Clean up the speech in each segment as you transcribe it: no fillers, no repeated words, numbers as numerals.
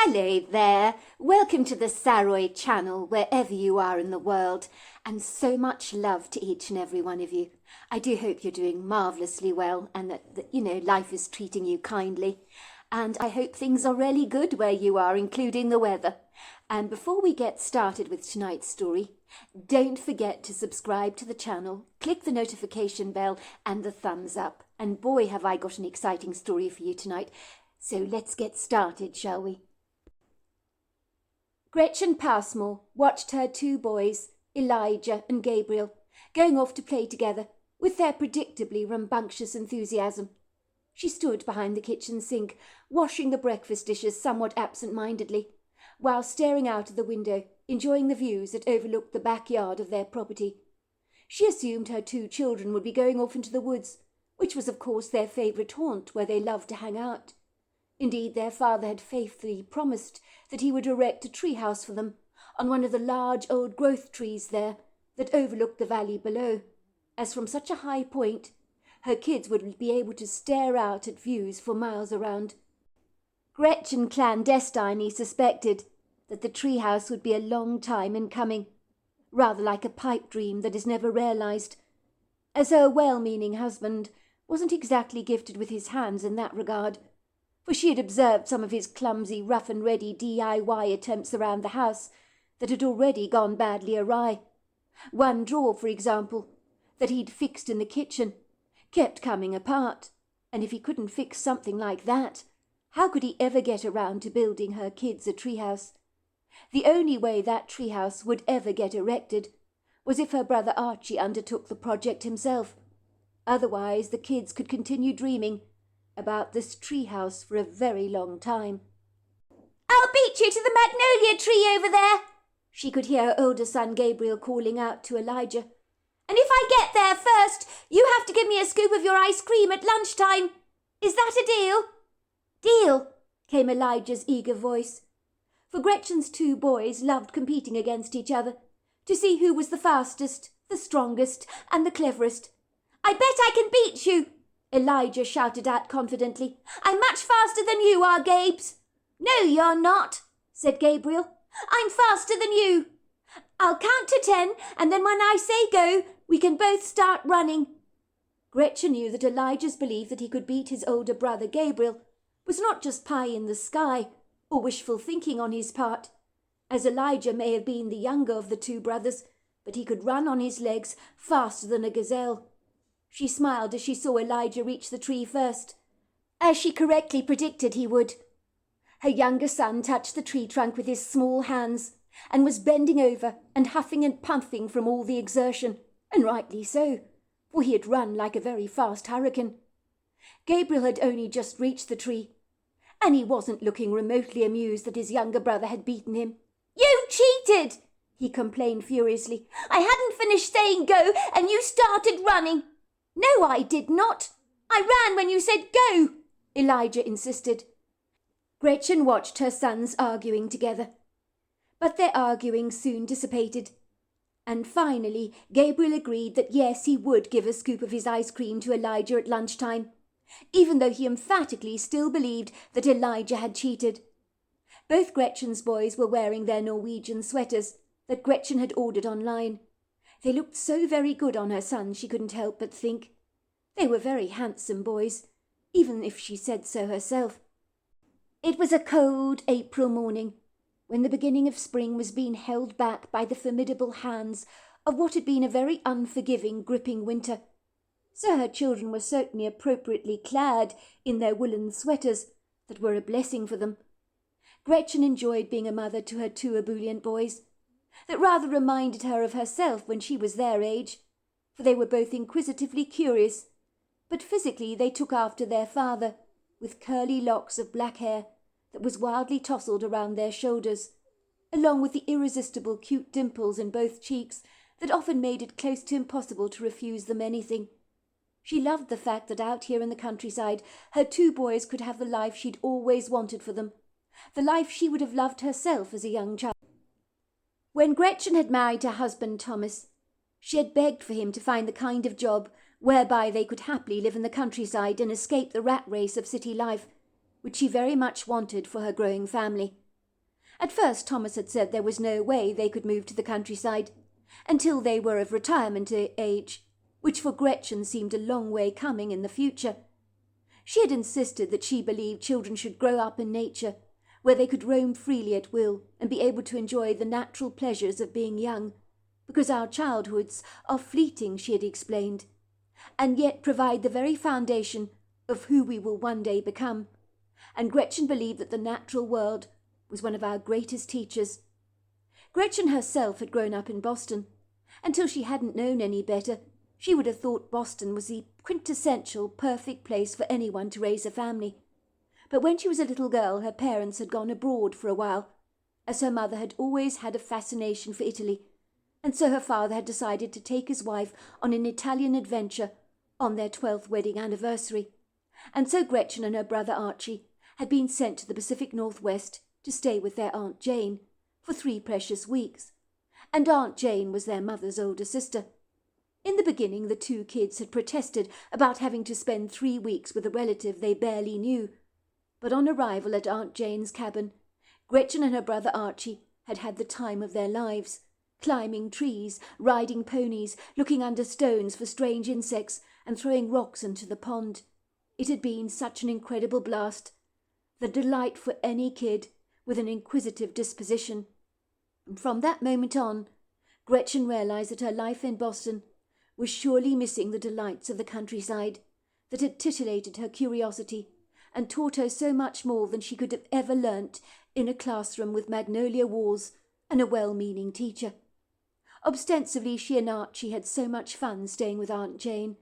Hello there, welcome to the Saroy channel wherever you are in the world, and so much love to each and every one of you. I do hope you're doing marvellously well and that life is treating you kindly, and I hope things are really good where you are, including the weather. And before we get started with tonight's story, don't forget to subscribe to the channel, click the notification bell and the thumbs up, and boy have I got an exciting story for you tonight. So let's get started, shall we? Gretchen Passmore watched her two boys, Elijah and Gabriel, going off to play together with their predictably rambunctious enthusiasm. She stood behind the kitchen sink, washing the breakfast dishes somewhat absent-mindedly, while staring out of the window, enjoying the views that overlooked the backyard of their property. She assumed her two children would be going off into the woods, which was of course their favourite haunt where they loved to hang out. Indeed, their father had faithfully promised that he would erect a tree house for them on one of the large old growth trees there that overlooked the valley below, as from such a high point her kids would be able to stare out at views for miles around. Gretchen clandestinely suspected that the tree house would be a long time in coming, rather like a pipe dream that is never realised, as her well-meaning husband wasn't exactly gifted with his hands in that regard, for she had observed some of his clumsy, rough-and-ready DIY attempts around the house that had already gone badly awry. One drawer, for example, that he'd fixed in the kitchen, kept coming apart, and if he couldn't fix something like that, how could he ever get around to building her kids a treehouse? The only way that treehouse would ever get erected was if her brother Archie undertook the project himself. Otherwise, the kids could continue dreaming about this treehouse for a very long time. "I'll beat you to the magnolia tree over there," she could hear her older son Gabriel calling out to Elijah. "And if I get there first, you have to give me a scoop of your ice cream at lunchtime. Is that a deal?" "Deal," came Elijah's eager voice. For Gretchen's two boys loved competing against each other, to see who was the fastest, the strongest, and the cleverest. "I bet I can beat you," Elijah shouted out confidently. "I'm much faster than you are, Gabes." "No, you're not," said Gabriel. "I'm faster than you. I'll count to 10, and then when I say go, we can both start running." Gretchen knew that Elijah's belief that he could beat his older brother Gabriel was not just pie in the sky or wishful thinking on his part, as Elijah may have been the younger of the two brothers, but he could run on his legs faster than a gazelle. She smiled as she saw Elijah reach the tree first, as she correctly predicted he would. Her younger son touched the tree trunk with his small hands and was bending over and huffing and puffing from all the exertion, and rightly so, for he had run like a very fast hurricane. Gabriel had only just reached the tree, and he wasn't looking remotely amused that his younger brother had beaten him. "You cheated!" he complained furiously. "I hadn't finished saying go, and you started running." "No, I did not. I ran when you said go," Elijah insisted. Gretchen watched her sons arguing together, but their arguing soon dissipated, and finally Gabriel agreed that yes, he would give a scoop of his ice cream to Elijah at lunchtime, even though he emphatically still believed that Elijah had cheated. Both Gretchen's boys were wearing their Norwegian sweaters that Gretchen had ordered online. They looked so very good on her son she couldn't help but think. They were very handsome boys, even if she said so herself. It was a cold April morning, when the beginning of spring was being held back by the formidable hands of what had been a very unforgiving, gripping winter. So her children were certainly appropriately clad in their woolen sweaters that were a blessing for them. Gretchen enjoyed being a mother to her two ebullient boys, that rather reminded her of herself when she was their age, for they were both inquisitively curious, but physically they took after their father, with curly locks of black hair that was wildly tousled around their shoulders, along with the irresistible cute dimples in both cheeks that often made it close to impossible to refuse them anything. She loved the fact that out here in the countryside her two boys could have the life she'd always wanted for them, the life she would have loved herself as a young child. When Gretchen had married her husband Thomas, she had begged for him to find the kind of job whereby they could happily live in the countryside and escape the rat race of city life, which she very much wanted for her growing family. At first Thomas had said there was no way they could move to the countryside until they were of retirement age, which for Gretchen seemed a long way coming in the future. She had insisted that she believed children should grow up in nature, where they could roam freely at will and be able to enjoy the natural pleasures of being young, because our childhoods are fleeting, she had explained, and yet provide the very foundation of who we will one day become. And Gretchen believed that the natural world was one of our greatest teachers. Gretchen herself had grown up in Boston. Until she hadn't known any better, she would have thought Boston was the quintessential perfect place for anyone to raise a family. But when she was a little girl, her parents had gone abroad for a while, as her mother had always had a fascination for Italy, and so her father had decided to take his wife on an Italian adventure on their 12th wedding anniversary. And so Gretchen and her brother Archie had been sent to the Pacific Northwest to stay with their Aunt Jane for 3 precious weeks, and Aunt Jane was their mother's older sister. In the beginning, the 2 kids had protested about having to spend 3 weeks with a relative they barely knew, but on arrival at Aunt Jane's cabin, Gretchen and her brother Archie had had the time of their lives, climbing trees, riding ponies, looking under stones for strange insects, and throwing rocks into the pond. It had been such an incredible blast, the delight for any kid with an inquisitive disposition. And from that moment on, Gretchen realized that her life in Boston was surely missing the delights of the countryside that had titillated her curiosity and taught her so much more than she could have ever learnt in a classroom with magnolia walls and a well-meaning teacher. Ostensibly, she and Archie had so much fun staying with Aunt Jane,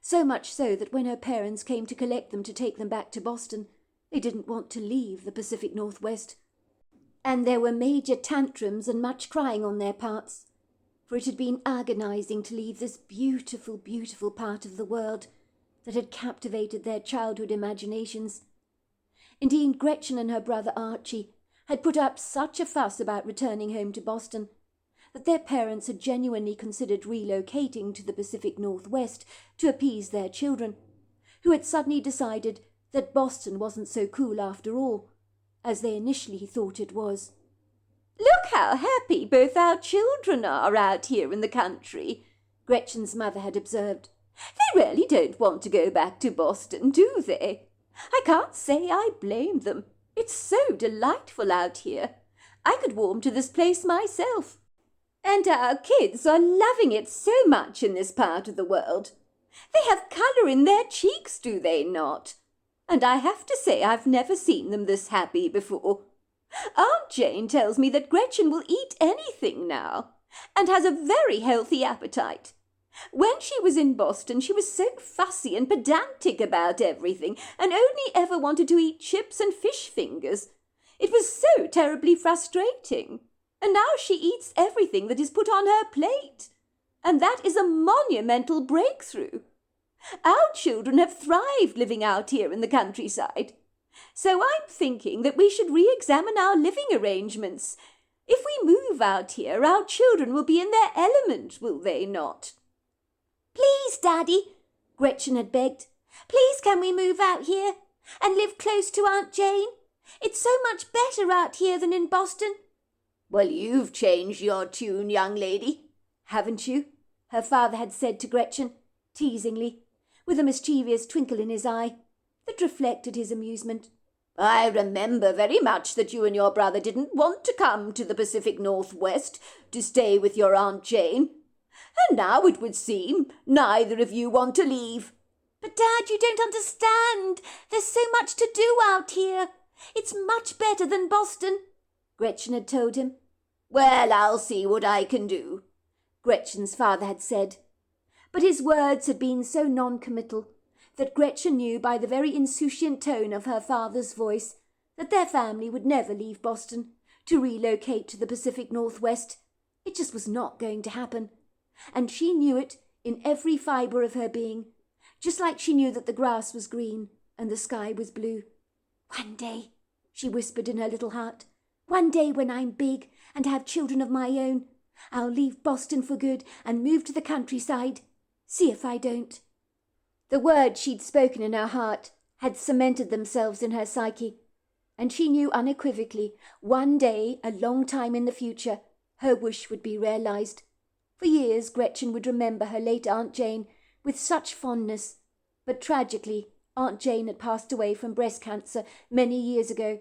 so much so that when her parents came to collect them to take them back to Boston, they didn't want to leave the Pacific Northwest. And there were major tantrums and much crying on their parts, for it had been agonizing to leave this beautiful, beautiful part of the world that had captivated their childhood imaginations. Indeed, Gretchen and her brother Archie had put up such a fuss about returning home to Boston that their parents had genuinely considered relocating to the Pacific Northwest to appease their children, who had suddenly decided that Boston wasn't so cool after all, as they initially thought it was. "Look how happy both our children are out here in the country," Gretchen's mother had observed. "They really don't want to go back to Boston, do they? I can't say I blame them. It's so delightful out here. I could warm to this place myself. And our kids are loving it so much in this part of the world. They have colour in their cheeks, do they not? And I have to say I've never seen them this happy before. Aunt Jane tells me that Gretchen will eat anything now, and has a very healthy appetite. When she was in Boston, she was so fussy and pedantic about everything, and only ever wanted to eat chips and fish fingers. It was so terribly frustrating. And now she eats everything that is put on her plate. And that is a monumental breakthrough. Our children have thrived living out here in the countryside. So I'm thinking that we should re-examine our living arrangements. If we move out here, our children will be in their element, will they not?" "Please, Daddy," Gretchen had begged. "Please can we move out here and live close to Aunt Jane? It's so much better out here than in Boston." "Well, you've changed your tune, young lady, haven't you?" her father had said to Gretchen, teasingly, with a mischievous twinkle in his eye that reflected his amusement. "I remember very much that you and your brother didn't want to come to the Pacific Northwest to stay with your Aunt Jane, and now it would seem neither of you want to leave." "But, Dad, you don't understand. There's so much to do out here. It's much better than Boston," Gretchen had told him. "Well, I'll see what I can do," Gretchen's father had said. But his words had been so non-committal that Gretchen knew by the very insouciant tone of her father's voice that their family would never leave Boston to relocate to the Pacific Northwest. It just was not going to happen. And she knew it in every fibre of her being, just like she knew that the grass was green and the sky was blue. "One day," she whispered in her little heart, "one day when I'm big and have children of my own, I'll leave Boston for good and move to the countryside. See if I don't." The words she'd spoken in her heart had cemented themselves in her psyche, And she knew unequivocally, one day, a long time in the future, her wish would be realised. For years Gretchen would remember her late Aunt Jane with such fondness, but tragically Aunt Jane had passed away from breast cancer many years ago.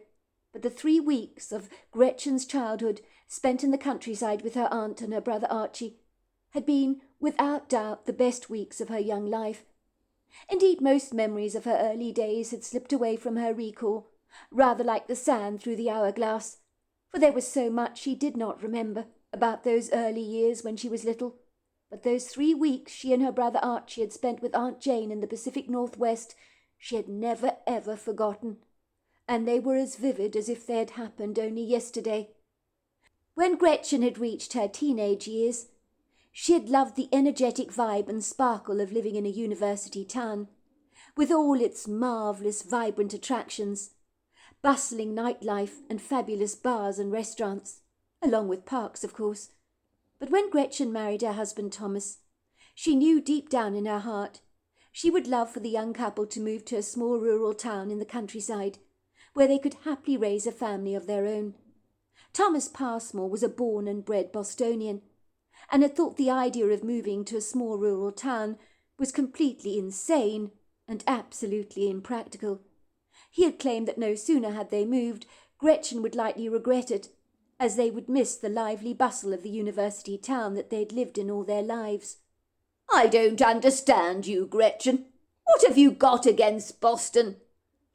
But the 3 weeks of Gretchen's childhood, spent in the countryside with her aunt and her brother Archie, had been, without doubt, the best weeks of her young life. Indeed, most memories of her early days had slipped away from her recall, rather like the sand through the hourglass, for there was so much she did not remember about those early years when she was little. But those 3 weeks she and her brother Archie had spent with Aunt Jane in the Pacific Northwest she had never ever forgotten, and they were as vivid as if they had happened only yesterday. When Gretchen had reached her teenage years, she had loved the energetic vibe and sparkle of living in a university town, with all its marvellous vibrant attractions, bustling nightlife and fabulous bars and restaurants, along with parks, of course. But when Gretchen married her husband Thomas, she knew deep down in her heart she would love for the young couple to move to a small rural town in the countryside, where they could happily raise a family of their own. Thomas Passmore was a born and bred Bostonian, and had thought the idea of moving to a small rural town was completely insane and absolutely impractical. He had claimed that no sooner had they moved, Gretchen would likely regret it, as they would miss the lively bustle of the university town that they had lived in all their lives. "I don't understand you, Gretchen. What have you got against Boston?"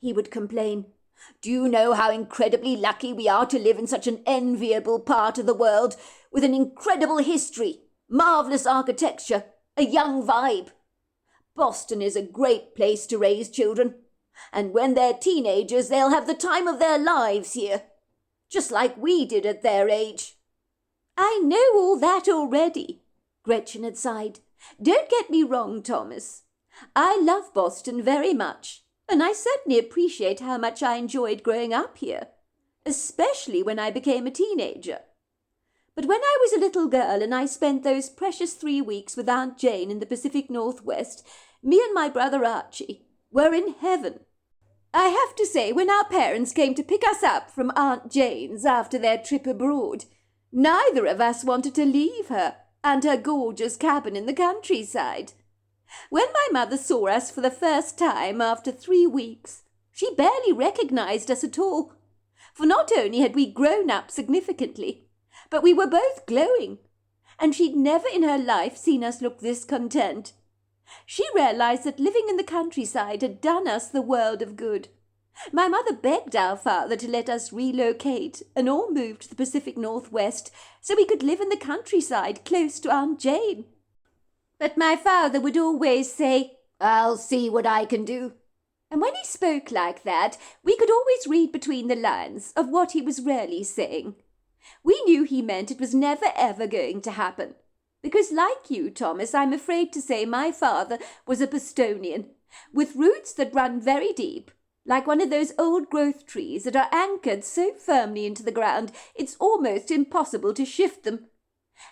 he would complain. "Do you know how incredibly lucky we are to live in such an enviable part of the world, with an incredible history, marvellous architecture, a young vibe? Boston is a great place to raise children, and when they're teenagers they'll have the time of their lives here, just like we did at their age." "I know all that already," Gretchen had sighed. "Don't get me wrong, Thomas. I love Boston very much, and I certainly appreciate how much I enjoyed growing up here, especially when I became a teenager. But when I was a little girl and I spent those precious 3 weeks with Aunt Jane in the Pacific Northwest, me and my brother Archie were in heaven. I have to say, when our parents came to pick us up from Aunt Jane's after their trip abroad, neither of us wanted to leave her and her gorgeous cabin in the countryside. When my mother saw us for the first time after 3 weeks, she barely recognised us at all, for not only had we grown up significantly, but we were both glowing, and she'd never in her life seen us look this content. She realised that living in the countryside had done us the world of good. My mother begged our father to let us relocate and all move to the Pacific Northwest so we could live in the countryside close to Aunt Jane. But my father would always say, 'I'll see what I can do.' And when he spoke like that, we could always read between the lines of what he was really saying. We knew he meant it was never ever going to happen. Because like you, Thomas, I'm afraid to say my father was a Bostonian, with roots that run very deep, like one of those old-growth trees that are anchored so firmly into the ground it's almost impossible to shift them.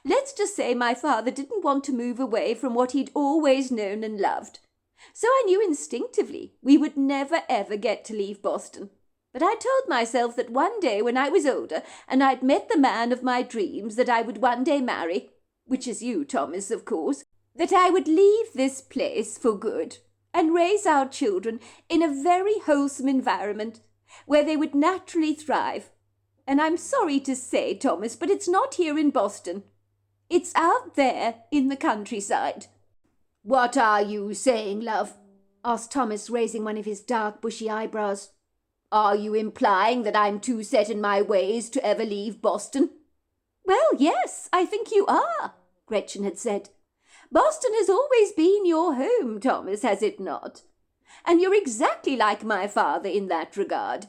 Let's just say my father didn't want to move away from what he'd always known and loved. So I knew instinctively we would never ever get to leave Boston. But I told myself that one day when I was older and I'd met the man of my dreams that I would one day marry, which is you, Thomas, of course, that I would leave this place for good and raise our children in a very wholesome environment where they would naturally thrive. And I'm sorry to say, Thomas, but it's not here in Boston. It's out there in the countryside." "What are you saying, love?" asked Thomas, raising one of his dark, bushy eyebrows. "Are you implying that I'm too set in my ways to ever leave Boston?" "Well, yes, I think you are," Gretchen had said. "Boston has always been your home, Thomas, has it not? And you're exactly like my father in that regard,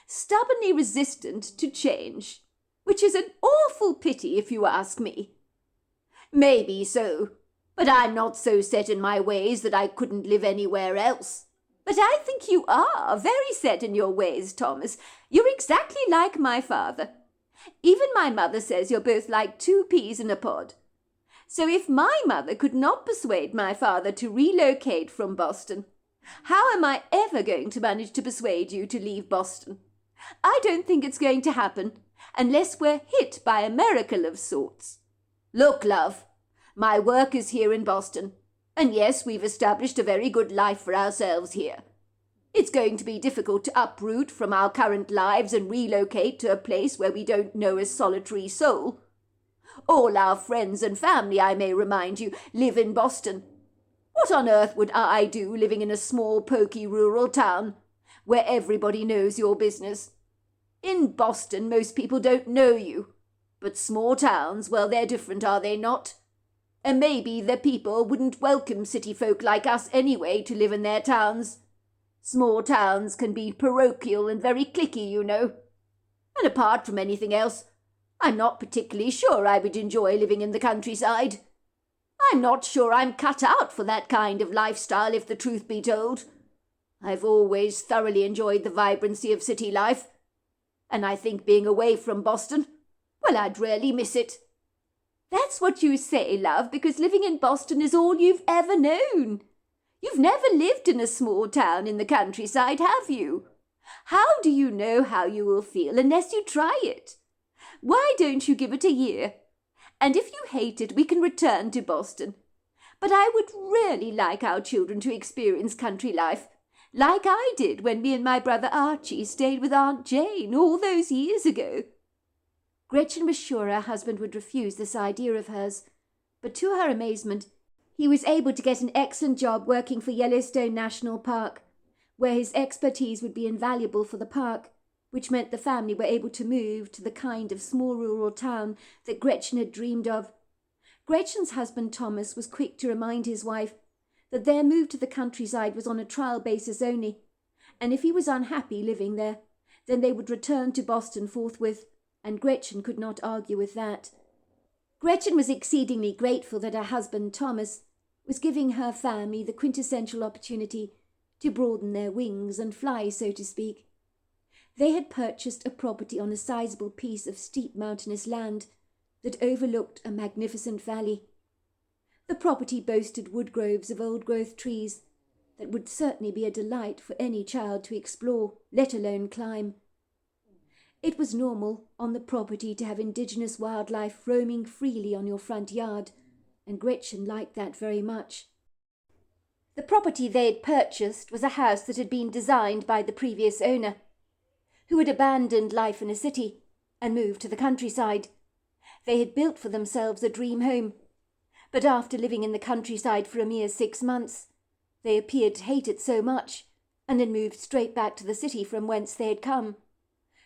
stubbornly resistant to change, which is an awful pity if you ask me." "Maybe so, but I'm not so set in my ways that I couldn't live anywhere else." "But I think you are very set in your ways, Thomas. You're exactly like my father. Even my mother says you're both like 2 peas in a pod. So if my mother could not persuade my father to relocate from Boston, how am I ever going to manage to persuade you to leave Boston? I don't think it's going to happen, unless we're hit by a miracle of sorts. Look, love, my work is here in Boston, and yes, we've established a very good life for ourselves here. It's going to be difficult to uproot from our current lives and relocate to a place where we don't know a solitary soul. All our friends and family, I may remind you, live in Boston. What on earth would I do living in a small, poky rural town where everybody knows your business? In Boston, most people don't know you. But small towns, well, they're different, are they not? And maybe the people wouldn't welcome city folk like us anyway to live in their towns. Small towns can be parochial and very cliquey, you know. And apart from anything else, I'm not particularly sure I would enjoy living in the countryside. I'm not sure I'm cut out for that kind of lifestyle, if the truth be told. I've always thoroughly enjoyed the vibrancy of city life, and I think being away from Boston, well, I'd really miss it. That's what you say, love, because living in Boston is all you've ever known. You've never lived in a small town in the countryside, have you? How do you know how you will feel unless you try it? Why don't you give it a year? And if you hate it, we can return to Boston. But I would really like our children to experience country life, like I did when me and my brother Archie stayed with Aunt Jane all those years ago. Gretchen was sure her husband would refuse this idea of hers, but to her amazement, he was able to get an excellent job working for Yellowstone National Park, where his expertise would be invaluable for the park, which meant the family were able to move to the kind of small rural town that Gretchen had dreamed of. Gretchen's husband Thomas was quick to remind his wife that their move to the countryside was on a trial basis only, and if he was unhappy living there, then they would return to Boston forthwith, and Gretchen could not argue with that. Gretchen was exceedingly grateful that her husband Thomas was giving her family the quintessential opportunity to broaden their wings and fly, so to speak. They had purchased a property on a sizable piece of steep mountainous land that overlooked a magnificent valley. The property boasted wood groves of old-growth trees that would certainly be a delight for any child to explore, let alone climb. It was normal on the property to have indigenous wildlife roaming freely on your front yard, and Gretchen liked that very much. The property they had purchased was a house that had been designed by the previous owner, who had abandoned life in a city and moved to the countryside. They had built for themselves a dream home, but after living in the countryside for a mere 6 months, they appeared to hate it so much, and had moved straight back to the city from whence they had come,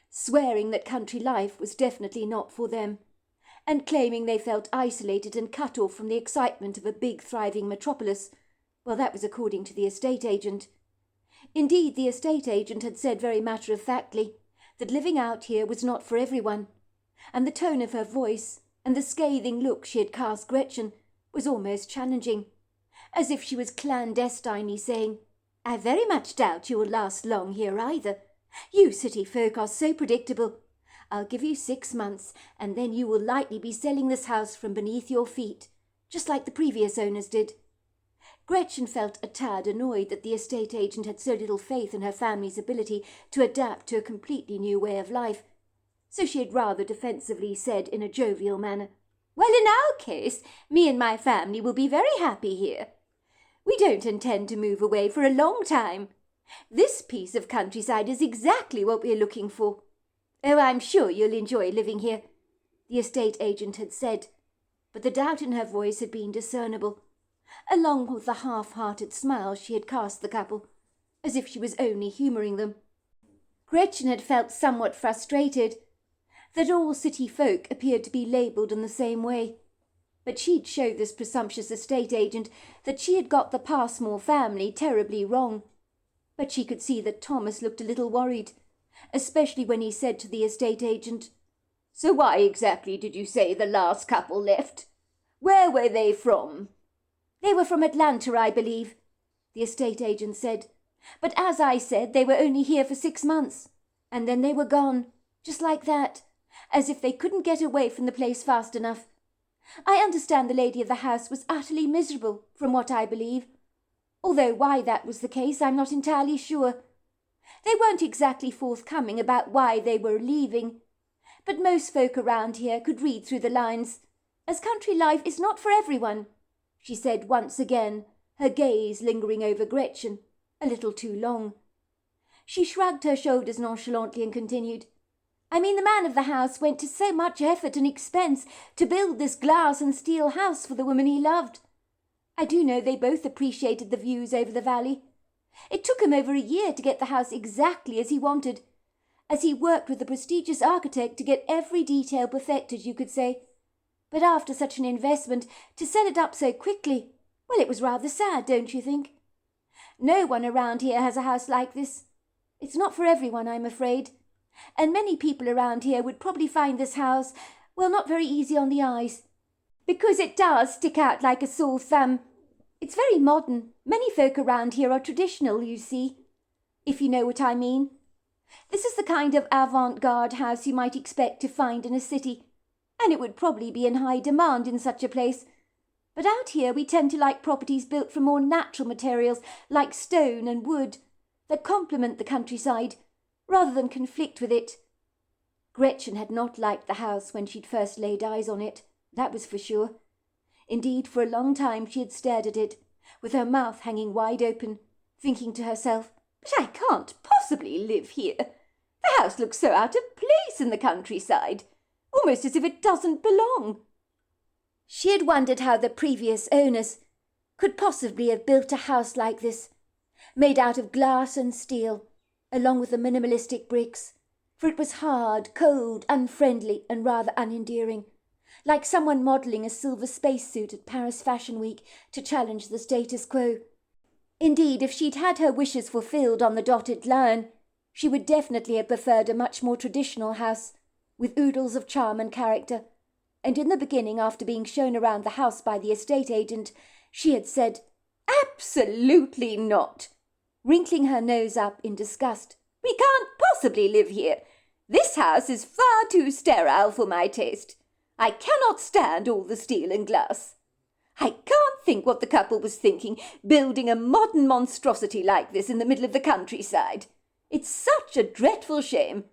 swearing that country life was definitely not for them, and claiming they felt isolated and cut off from the excitement of a big, thriving metropolis. Well, that was according to the estate agent. Indeed, the estate agent had said very matter-of-factly that living out here was not for everyone, and the tone of her voice and the scathing look she had cast Gretchen was almost challenging, as if she was clandestinely saying, "I very much doubt you will last long here either. You city folk are so predictable. I'll give you 6 months, and then you will likely be selling this house from beneath your feet, just like the previous owners did." Gretchen felt a tad annoyed that the estate agent had so little faith in her family's ability to adapt to a completely new way of life, so she had rather defensively said in a jovial manner, "Well, in our case, me and my family will be very happy here. We don't intend to move away for a long time. This piece of countryside is exactly what we're looking for. Oh, I'm sure you'll enjoy living here," the estate agent had said, but the doubt in her voice had been discernible, along with the half-hearted smile she had cast the couple, as if she was only humouring them. Gretchen had felt somewhat frustrated that all city folk appeared to be labelled in the same way, but she'd show this presumptuous estate agent that she had got the Passmore family terribly wrong. But she could see that Thomas looked a little worried, especially when he said to the estate agent, "So why exactly did you say the last couple left? Where were they from?" "They were from Atlanta, I believe," the estate agent said. "But as I said, they were only here for 6 months, and then they were gone, just like that, as if they couldn't get away from the place fast enough. I understand the lady of the house was utterly miserable, from what I believe, although why that was the case I'm not entirely sure. They weren't exactly forthcoming about why they were leaving, but most folk around here could read through the lines, as country life is not for everyone, she said once again, her gaze lingering over Gretchen, a little too long. She shrugged her shoulders nonchalantly and continued, I mean, the man of the house went to so much effort and expense to build this glass and steel house for the woman he loved. I do know they both appreciated the views over the valley. It took him over a year to get the house exactly as he wanted, as he worked with a prestigious architect to get every detail perfected, you could say. But after such an investment, to sell it up so quickly, well, it was rather sad, don't you think? No one around here has a house like this. It's not for everyone, I'm afraid. And many people around here would probably find this house, well, not very easy on the eyes, because it does stick out like a sore thumb. It's very modern. Many folk around here are traditional, you see, if you know what I mean. This is the kind of avant-garde house you might expect to find in a city, and it would probably be in high demand in such a place. But out here we tend to like properties built from more natural materials like stone and wood that complement the countryside, rather than conflict with it. Gretchen had not liked the house when she'd first laid eyes on it, that was for sure. Indeed, for a long time she had stared at it, with her mouth hanging wide open, thinking to herself, but I can't possibly live here. The house looks so out of place in the countryside, almost as if it doesn't belong. She had wondered how the previous owners could possibly have built a house like this, made out of glass and steel, along with the minimalistic bricks, for it was hard, cold, unfriendly, and rather unendearing, like someone modelling a silver spacesuit at Paris Fashion Week to challenge the status quo. Indeed, if she'd had her wishes fulfilled on the dotted line, she would definitely have preferred a much more traditional house, with oodles of charm and character. And in the beginning, after being shown around the house by the estate agent, she had said, Absolutely not, wrinkling her nose up in disgust. We can't possibly live here. This house is far too sterile for my taste. I cannot stand all the steel and glass. I can't think what the couple was thinking, building a modern monstrosity like this in the middle of the countryside. It's such a dreadful shame.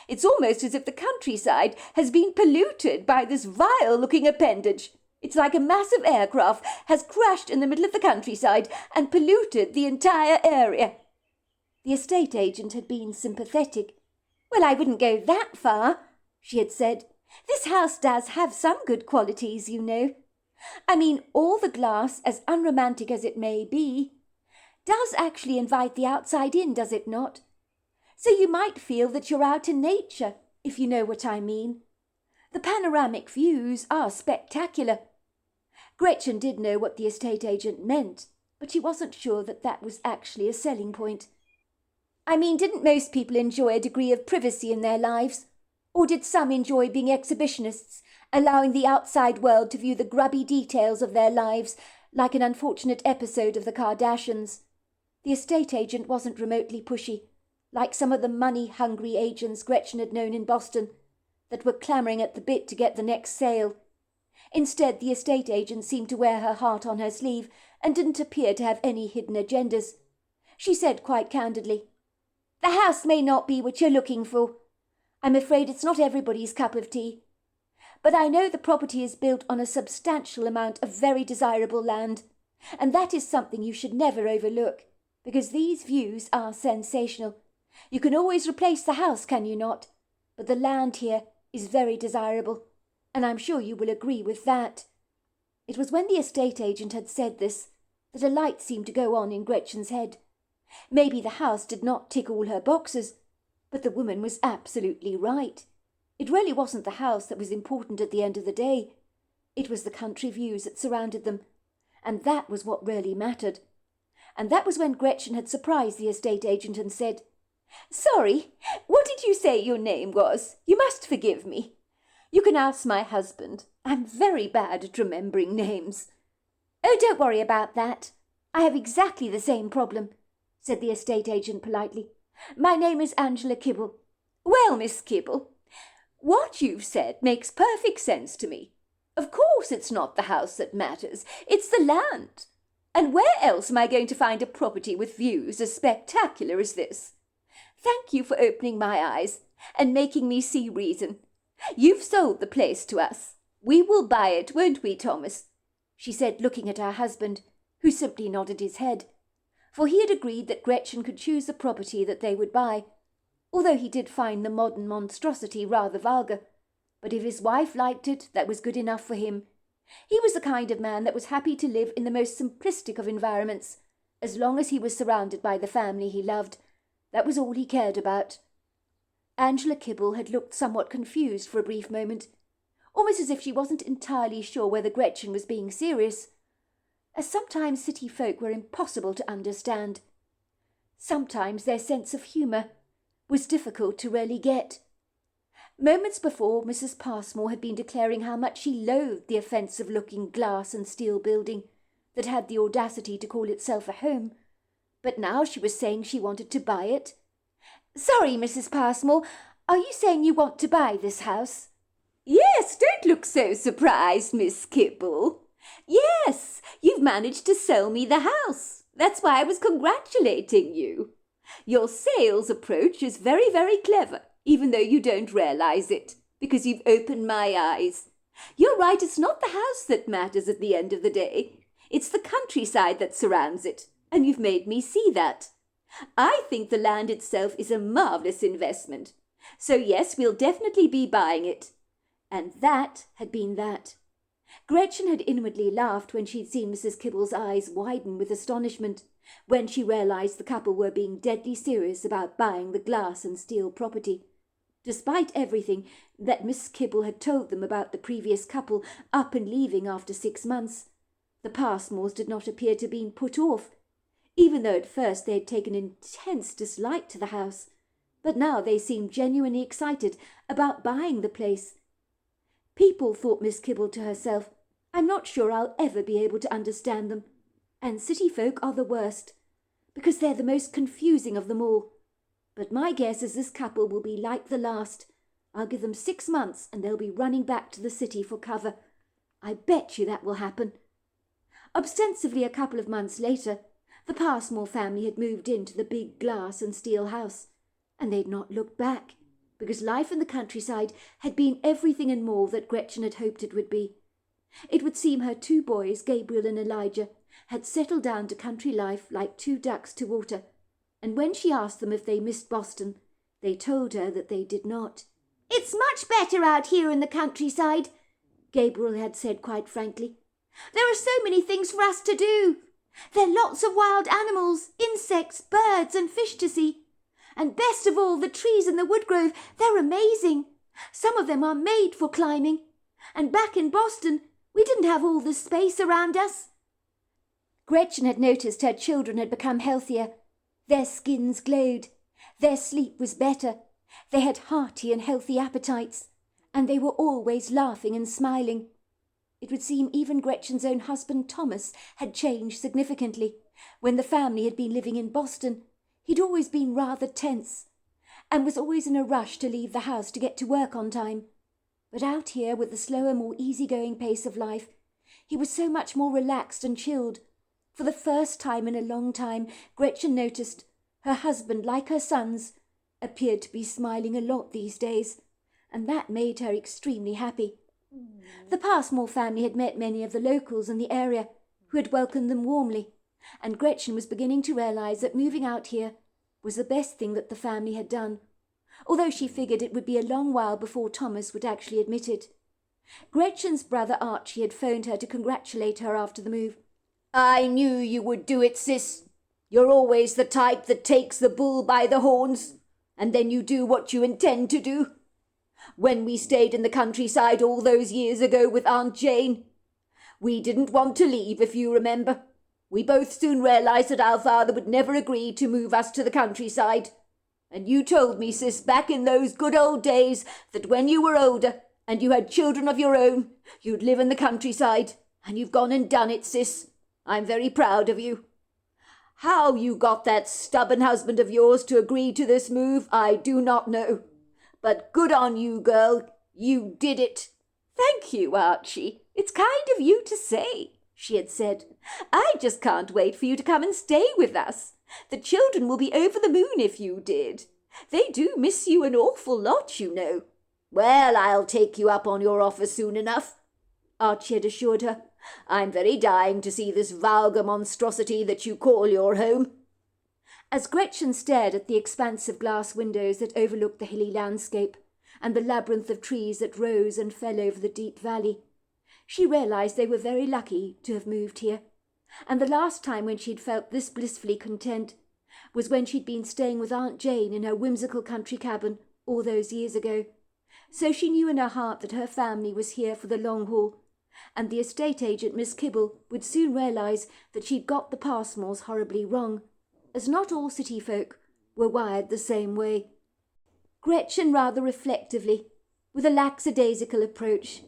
It's almost as if the countryside has been polluted by this vile-looking appendage. It's like a massive aircraft has crashed in the middle of the countryside and polluted the entire area. The estate agent had been sympathetic. Well, I wouldn't go that far, she had said. This house does have some good qualities, you know. I mean, all the glass, as unromantic as it may be, does actually invite the outside in, does it not? So you might feel that you're out in nature, if you know what I mean. The panoramic views are spectacular. Gretchen did know what the estate agent meant, but she wasn't sure that that was actually a selling point. I mean, didn't most people enjoy a degree of privacy in their lives? Or did some enjoy being exhibitionists, allowing the outside world to view the grubby details of their lives, like an unfortunate episode of the Kardashians? The estate agent wasn't remotely pushy, like some of the money-hungry agents Gretchen had known in Boston, that were clamouring at the bit to get the next sale. Instead, the estate agent seemed to wear her heart on her sleeve and didn't appear to have any hidden agendas. She said quite candidly, The house may not be what you're looking for. I'm afraid it's not everybody's cup of tea. But I know the property is built on a substantial amount of very desirable land, and that is something you should never overlook, because these views are sensational. You can always replace the house, can you not? But the land here is very desirable, and I'm sure you will agree with that. It was when the estate agent had said this that a light seemed to go on in Gretchen's head. Maybe the house did not tick all her boxes, but the woman was absolutely right. It really wasn't the house that was important at the end of the day. It was the country views that surrounded them, and that was what really mattered. And that was when Gretchen had surprised the estate agent and said, Sorry, what did you say your name was? You must forgive me. You can ask my husband. I'm very bad at remembering names. Oh, don't worry about that. I have exactly the same problem, said the estate agent politely. My name is Angela Kibble. Well, Miss Kibble, what you've said makes perfect sense to me. Of course it's not the house that matters, it's the land. And where else am I going to find a property with views as spectacular as this? Thank you for opening my eyes and making me see reason. You've sold the place to us. We will buy it, won't we, Thomas?" she said, looking at her husband, who simply nodded his head, for he had agreed that Gretchen could choose the property that they would buy, although he did find the modern monstrosity rather vulgar. But if his wife liked it, that was good enough for him. He was the kind of man that was happy to live in the most simplistic of environments, as long as he was surrounded by the family he loved. That was all he cared about. Angela Kibble had looked somewhat confused for a brief moment, almost as if she wasn't entirely sure whether Gretchen was being serious, as sometimes city folk were impossible to understand. Sometimes their sense of humour was difficult to really get. Moments before, Mrs. Passmore had been declaring how much she loathed the offensive-looking glass and steel building that had the audacity to call itself a home, but now she was saying she wanted to buy it. "Sorry, Mrs. Passmore, are you saying you want to buy this house?" "Yes, don't look so surprised, Miss Kibble. Yes, you've managed to sell me the house. That's why I was congratulating you. Your sales approach is very, very clever, even though you don't realise it, because you've opened my eyes. You're right, it's not the house that matters at the end of the day. It's the countryside that surrounds it, and you've made me see that. I think the land itself is a marvellous investment. So yes, we'll definitely be buying it." And that had been that. Gretchen had inwardly laughed when she'd seen Mrs. Kibble's eyes widen with astonishment, when she realised the couple were being deadly serious about buying the glass and steel property. Despite everything that Miss Kibble had told them about the previous couple up and leaving after 6 months, the Passmores did not appear to have been put off, even though at first they had taken intense dislike to the house. But now they seemed genuinely excited about buying the place. People, thought Miss Kibble to herself, "I'm not sure I'll ever be able to understand them. And city folk are the worst, because they're the most confusing of them all. But my guess is this couple will be like the last. I'll give them 6 months and they'll be running back to the city for cover. I bet you that will happen." Ostensibly a couple of months later, the Passmore family had moved into the big glass and steel house, and they'd not looked back, because life in the countryside had been everything and more that Gretchen had hoped it would be. It would seem her 2 boys, Gabriel and Elijah, had settled down to country life like 2 ducks to water, and when she asked them if they missed Boston, they told her that they did not. "It's much better out here in the countryside," Gabriel had said quite frankly. "There are so many things for us to do. There are lots of wild animals, insects, birds and fish to see. And best of all, the trees in the wood grove, they're amazing. Some of them are made for climbing. And back in Boston, we didn't have all this space around us." Gretchen had noticed her children had become healthier. Their skins glowed. Their sleep was better. They had hearty and healthy appetites. And they were always laughing and smiling. It would seem even Gretchen's own husband Thomas had changed significantly. When the family had been living in Boston, he'd always been rather tense, and was always in a rush to leave the house to get to work on time. But out here, with the slower, more easygoing pace of life, he was so much more relaxed and chilled. For the first time in a long time, Gretchen noticed her husband, like her sons, appeared to be smiling a lot these days, and that made her extremely happy. The Passmore family had met many of the locals in the area, who had welcomed them warmly, and Gretchen was beginning to realise that moving out here was the best thing that the family had done, although she figured it would be a long while before Thomas would actually admit it. Gretchen's brother Archie had phoned her to congratulate her after the move. "I knew you would do it, sis. You're always the type that takes the bull by the horns, and then you do what you intend to do. When we stayed in the countryside all those years ago with Aunt Jane, we didn't want to leave, if you remember. We both soon realised that our father would never agree to move us to the countryside. And you told me, sis, back in those good old days, that when you were older and you had children of your own, you'd live in the countryside. And you've gone and done it, sis. I'm very proud of you. How you got that stubborn husband of yours to agree to this move, I do not know. But good on you, girl. You did it." "Thank you, Archie. It's kind of you to say," she had said. "I just can't wait for you to come and stay with us. The children will be over the moon if you did." They do miss you an awful lot, you know. Well, I'll take you up on your offer soon enough, Archie had assured her. I'm very dying to see this vulgar monstrosity that you call your home. As Gretchen stared at the expansive glass windows that overlooked the hilly landscape and the labyrinth of trees that rose and fell over the deep valley, she realised they were very lucky to have moved here, and the last time when she'd felt this blissfully content was when she'd been staying with Aunt Jane in her whimsical country cabin all those years ago. So she knew in her heart that her family was here for the long haul, and the estate agent, Miss Kibble, would soon realise that she'd got the Passmores horribly wrong, as not all city folk were wired the same way. Gretchen rather reflectively, with a lackadaisical approach,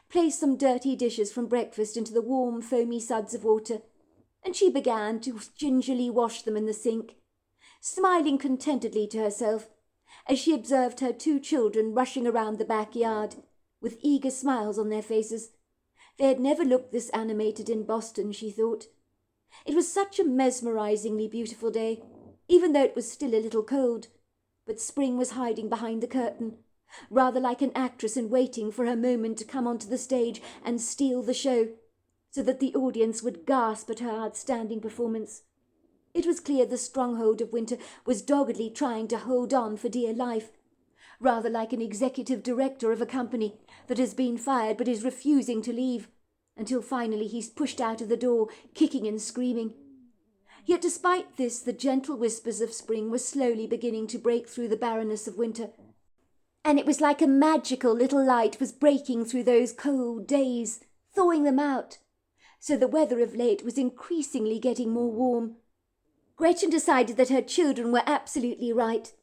placed some dirty dishes from breakfast into the warm, foamy suds of water, and she began to gingerly wash them in the sink, smiling contentedly to herself as she observed her 2 children rushing around the backyard, with eager smiles on their faces. They had never looked this animated in Boston, she thought. It was such a mesmerisingly beautiful day, even though it was still a little cold, but spring was hiding behind the curtain, rather like an actress in waiting for her moment to come onto the stage and steal the show, so that the audience would gasp at her outstanding performance. It was clear the stronghold of winter was doggedly trying to hold on for dear life, rather like an executive director of a company that has been fired but is refusing to leave, until finally he's pushed out of the door, kicking and screaming. Yet despite this, the gentle whispers of spring were slowly beginning to break through the barrenness of winter, and it was like a magical little light was breaking through those cold days, thawing them out, so the weather of late was increasingly getting more warm. Gretchen decided that her children were absolutely right,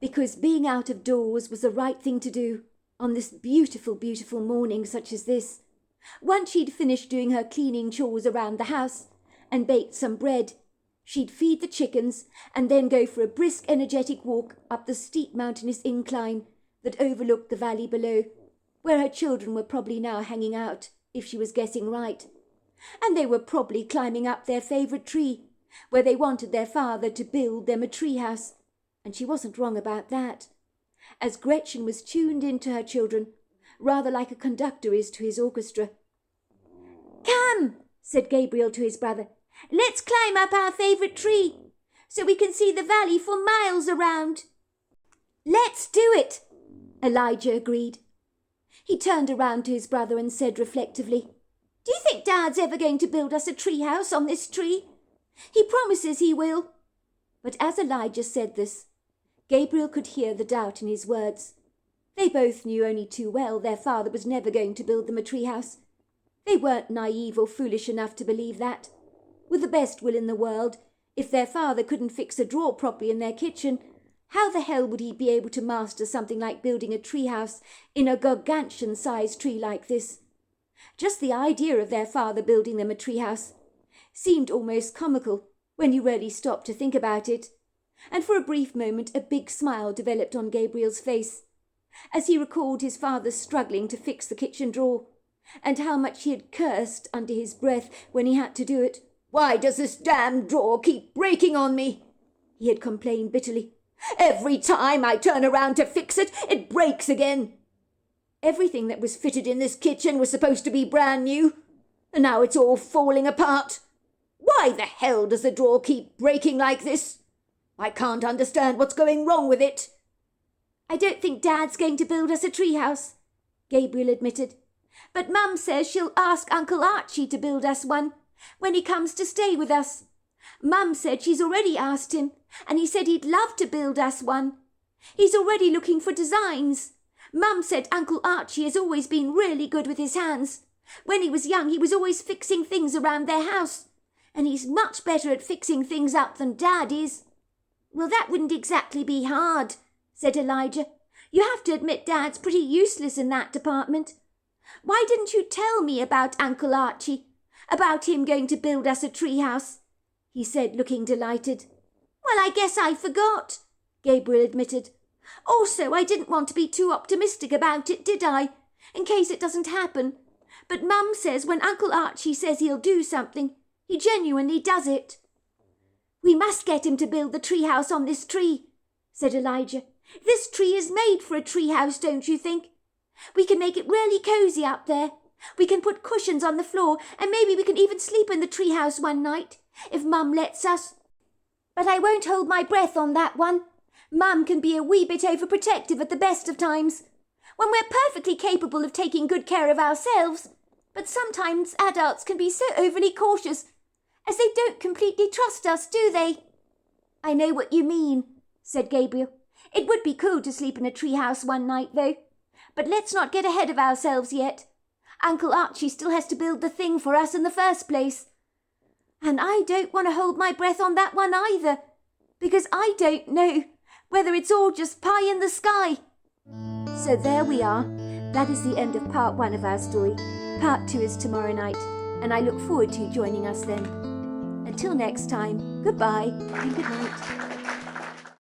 because being out of doors was the right thing to do on this beautiful, beautiful morning such as this. Once she'd finished doing her cleaning chores around the house and baked some bread, she'd feed the chickens and then go for a brisk, energetic walk up the steep mountainous incline that overlooked the valley below, where her children were probably now hanging out, if she was guessing right. And they were probably climbing up their favourite tree, where they wanted their father to build them a tree house, and she wasn't wrong about that, as Gretchen was tuned into her children, rather like a conductor is to his orchestra. "Come," said Gabriel to his brother, "let's climb up our favourite tree, so we can see the valley for miles around." "Let's do it," Elijah agreed. He turned around to his brother and said reflectively, "Do you think Dad's ever going to build us a tree house on this tree? He promises he will." But as Elijah said this, Gabriel could hear the doubt in his words. They both knew only too well their father was never going to build them a tree house. They weren't naive or foolish enough to believe that. With the best will in the world, if their father couldn't fix a drawer properly in their kitchen, how the hell would he be able to master something like building a tree house in a gargantuan-sized tree like this? Just the idea of their father building them a tree house seemed almost comical when you really stopped to think about it, and for a brief moment a big smile developed on Gabriel's face, as he recalled his father struggling to fix the kitchen drawer, and how much he had cursed under his breath when he had to do it. "Why does this damn drawer keep breaking on me?" he had complained bitterly. "Every time I turn around to fix it, it breaks again. Everything that was fitted in this kitchen was supposed to be brand new, and now it's all falling apart. Why the hell does the drawer keep breaking like this? I can't understand what's going wrong with it." "I don't think Dad's going to build us a tree house," Gabriel admitted. "But Mum says she'll ask Uncle Archie to build us one when he comes to stay with us. Mum said she's already asked him, and he said he'd love to build us one. He's already looking for designs. Mum said Uncle Archie has always been really good with his hands. When he was young, he was always fixing things around their house, and he's much better at fixing things up than Dad is." "Well, that wouldn't exactly be hard," said Elijah. "You have to admit Dad's pretty useless in that department. Why didn't you tell me about Uncle Archie, about him going to build us a tree house?" he said, looking delighted. "Well, I guess I forgot," Gabriel admitted. "Also, I didn't want to be too optimistic about it, did I, in case it doesn't happen. But Mum says when Uncle Archie says he'll do something, he genuinely does it. We must get him to build the tree house on this tree," said Elijah. "This tree is made for a tree house, don't you think? We can make it really cosy up there. We can put cushions on the floor, and maybe we can even sleep in the tree house one night, if Mum lets us. But I won't hold my breath on that one. Mum can be a wee bit overprotective at the best of times, when we're perfectly capable of taking good care of ourselves. But sometimes adults can be so overly cautious, as they don't completely trust us, do they?" "I know what you mean," said Gabriel. "It would be cool to sleep in a tree house one night, though. But let's not get ahead of ourselves yet. Uncle Archie still has to build the thing for us in the first place. And I don't want to hold my breath on that one either, because I don't know whether it's all just pie in the sky." So there we are. That is the end of part 1 of our story. Part 2 is tomorrow night, and I look forward to you joining us then. Until next time, goodbye and good night.